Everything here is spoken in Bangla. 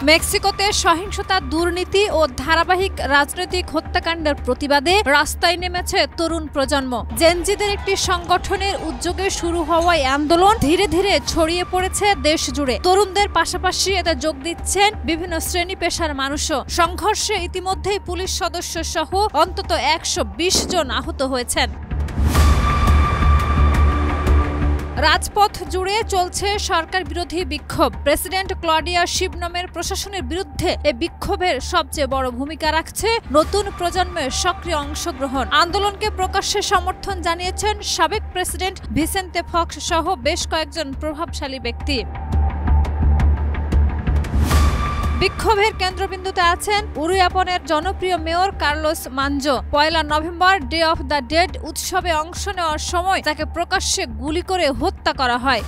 মেক্সিকোতে সহিংসতা, দুর্নীতি ও ধারাবাহিক রাজনৈতিক হত্যাকাণ্ডের প্রতিবাদে রাস্তায় নেমেছে তরুণ প্রজন্ম। জেনজিদের একটি সংগঠনের উদ্যোগে শুরু হওয়া এই আন্দোলন ধীরে ধীরে ছড়িয়ে পড়েছে দেশ জুড়ে। তরুণদের পাশাপাশি এতে যোগ দিচ্ছেন বিভিন্ন শ্রেণী পেশার মানুষও। সংঘর্ষে ইতিমধ্যেই পুলিশ সদস্য সহ অন্তত 120 জন আহত হয়েছেন। রাজপথ জুড়ে চলছে সরকার বিরোধী বিক্ষোভ। প্রেসিডেন্ট ক্লডিয়া শিবনমের প্রশাসনের বিরুদ্ধে এই বিক্ষোভের সবচেয়ে বড় ভূমিকা রাখছে নতুন প্রজন্মের সক্রিয় অংশগ্রহণ। আন্দোলনকে প্রকাশ্যে সমর্থন জানিয়েছেন সাবেক প্রেসিডেন্ট ভিসেন্তে ফক্স সহ বেশ কয়েকজন প্রভাবশালী ব্যক্তি। বিক্ষোভের কেন্দ্রবিন্দুতে আছেন উরুয়াপনের জনপ্রিয় mayor Carlos Manzo. 1 November day of the dead উৎসবে অংশ নেওয়ার সময় তাকে প্রকাশ্যে গুলি করে হত্যা করা হয়।